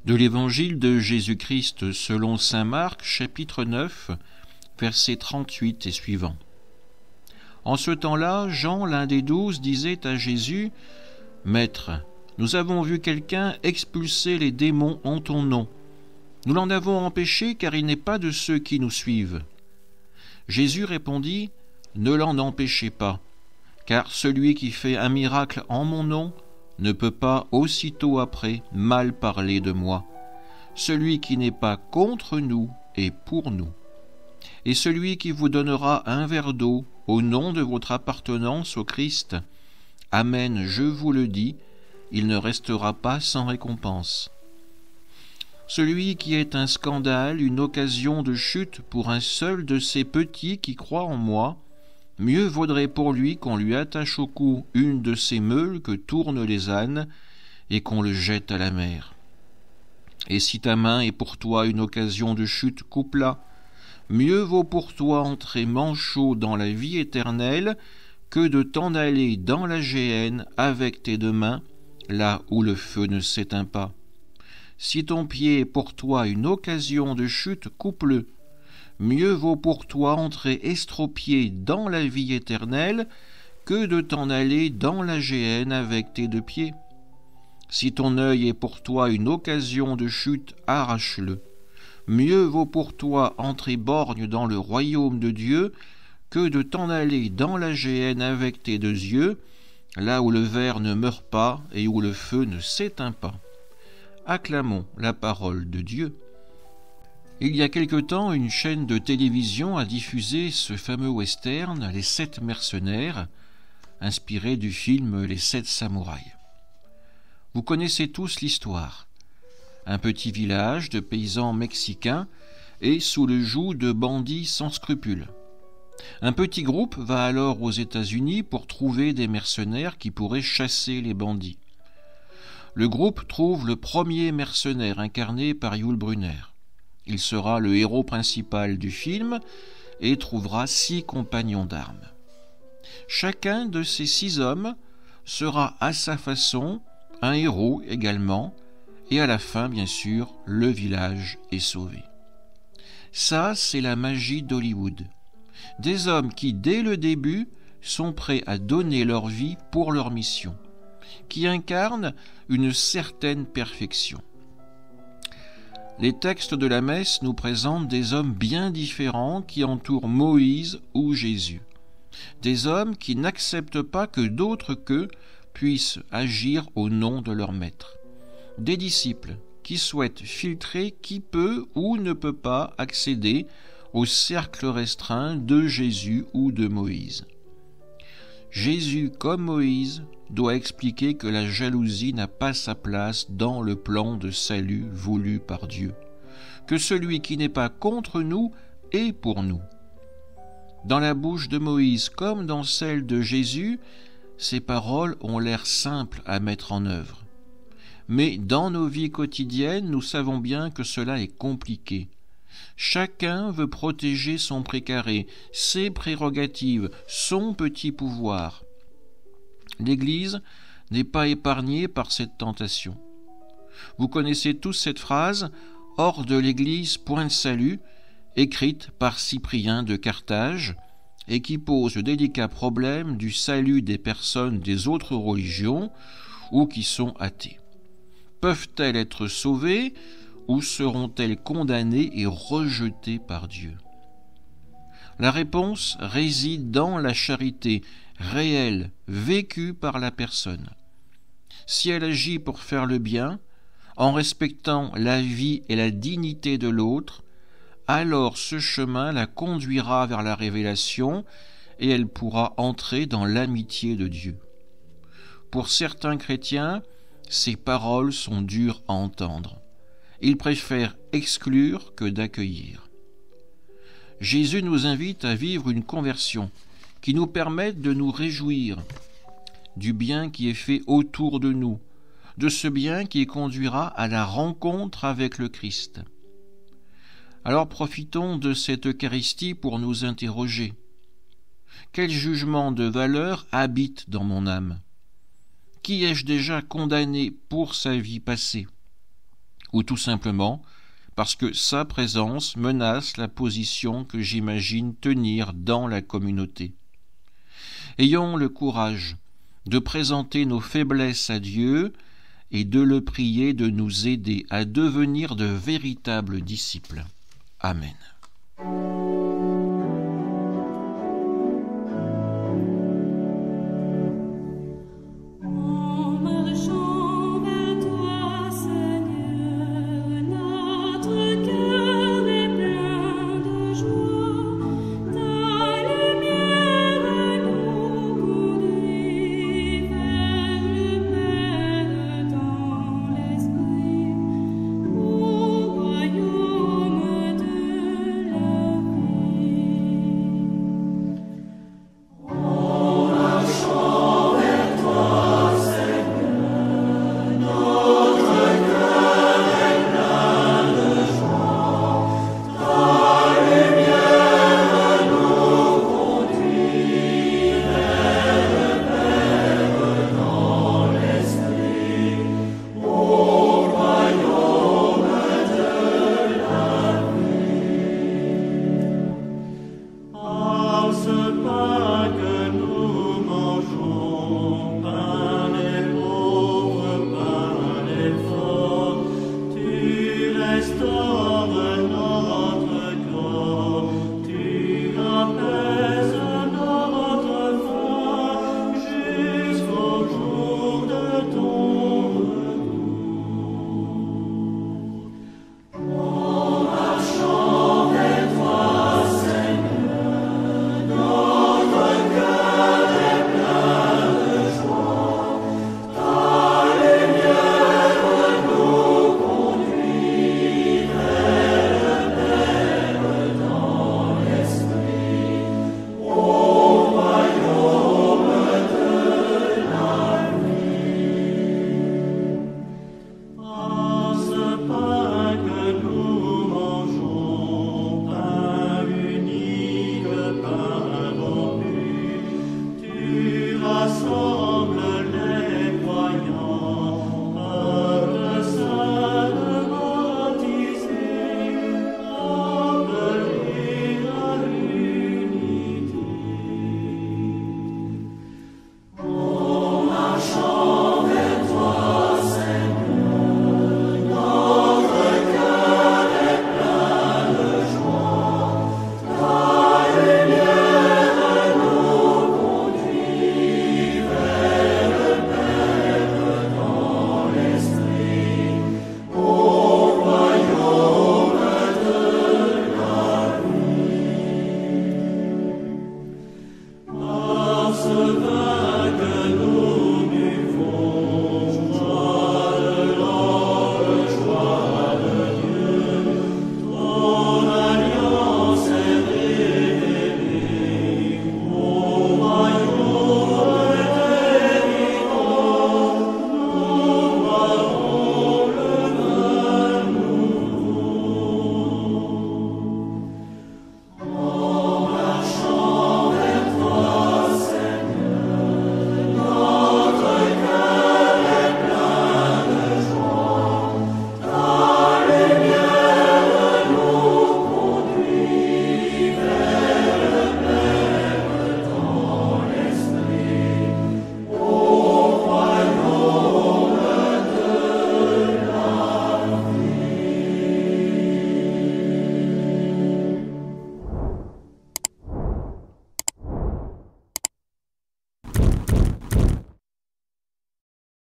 De l'Évangile de Jésus-Christ selon saint Marc, chapitre 9, versets 38 et suivants. En ce temps-là, Jean, l'un des 12, disait à Jésus : « Maître, nous avons vu quelqu'un expulser les démons en ton nom. Nous l'en avons empêché car il n'est pas de ceux qui nous suivent. » Jésus répondit : « Ne l'en empêchez pas, car celui qui fait un miracle en mon nom ne peut pas aussitôt après mal parler de moi. Celui qui n'est pas contre nous est pour nous. Et celui qui vous donnera un verre d'eau au nom de votre appartenance au Christ, Amen, je vous le dis, il ne restera pas sans récompense. Celui qui est un scandale, une occasion de chute pour un seul de ces petits qui croient en moi, mieux vaudrait pour lui qu'on lui attache au cou une de ces meules que tournent les ânes et qu'on le jette à la mer. Et si ta main est pour toi une occasion de chute, coupe-la. Mieux vaut pour toi entrer manchot dans la vie éternelle que de t'en aller dans la géhenne avec tes deux mains, là où le feu ne s'éteint pas. Si ton pied est pour toi une occasion de chute, coupe-le. Mieux vaut pour toi entrer estropié dans la vie éternelle que de t'en aller dans la géhenne avec tes deux pieds. Si ton œil est pour toi une occasion de chute, arrache-le. Mieux vaut pour toi entrer borgne dans le royaume de Dieu que de t'en aller dans la géhenne avec tes deux yeux, là où le ver ne meurt pas et où le feu ne s'éteint pas. Acclamons la parole de Dieu. Il y a quelque temps, une chaîne de télévision a diffusé ce fameux western, Les 7 mercenaires, inspiré du film Les 7 samouraïs. Vous connaissez tous l'histoire. Un petit village de paysans mexicains est sous le joug de bandits sans scrupules. Un petit groupe va alors aux États-Unis pour trouver des mercenaires qui pourraient chasser les bandits. Le groupe trouve le premier mercenaire incarné par Yul Brynner. Il sera le héros principal du film et trouvera 6 compagnons d'armes. Chacun de ces 6 hommes sera à sa façon un héros également, et à la fin, bien sûr, le village est sauvé. Ça, c'est la magie d'Hollywood. Des hommes qui, dès le début, sont prêts à donner leur vie pour leur mission, qui incarnent une certaine perfection. Les textes de la messe nous présentent des hommes bien différents qui entourent Moïse ou Jésus. Des hommes qui n'acceptent pas que d'autres qu'eux puissent agir au nom de leur maître. Des disciples qui souhaitent filtrer qui peut ou ne peut pas accéder au cercle restreint de Jésus ou de Moïse. Jésus, comme Moïse, doit expliquer que la jalousie n'a pas sa place dans le plan de salut voulu par Dieu, que celui qui n'est pas contre nous est pour nous. Dans la bouche de Moïse comme dans celle de Jésus, ces paroles ont l'air simples à mettre en œuvre. Mais dans nos vies quotidiennes, nous savons bien que cela est compliqué. Chacun veut protéger son précaré, ses prérogatives, son petit pouvoir. L'Église n'est pas épargnée par cette tentation. Vous connaissez tous cette phrase « Hors de l'Église, point de salut », écrite par Cyprien de Carthage, et qui pose le délicat problème du salut des personnes des autres religions ou qui sont athées. Peuvent-elles être sauvées ou seront-elles condamnées et rejetées par Dieu ? La réponse réside dans la charité réelle, vécue par la personne. Si elle agit pour faire le bien, en respectant la vie et la dignité de l'autre, alors ce chemin la conduira vers la révélation et elle pourra entrer dans l'amitié de Dieu. Pour certains chrétiens, ces paroles sont dures à entendre. Ils préfèrent exclure que d'accueillir. Jésus nous invite à vivre une conversion qui nous permette de nous réjouir du bien qui est fait autour de nous, de ce bien qui conduira à la rencontre avec le Christ. Alors profitons de cette Eucharistie pour nous interroger. Quel jugement de valeur habite dans mon âme ? Qui ai-je déjà condamné pour sa vie passée ? ou tout simplement parce que sa présence menace la position que j'imagine tenir dans la communauté. Ayons le courage de présenter nos faiblesses à Dieu et de le prier de nous aider à devenir de véritables disciples. Amen. Soul.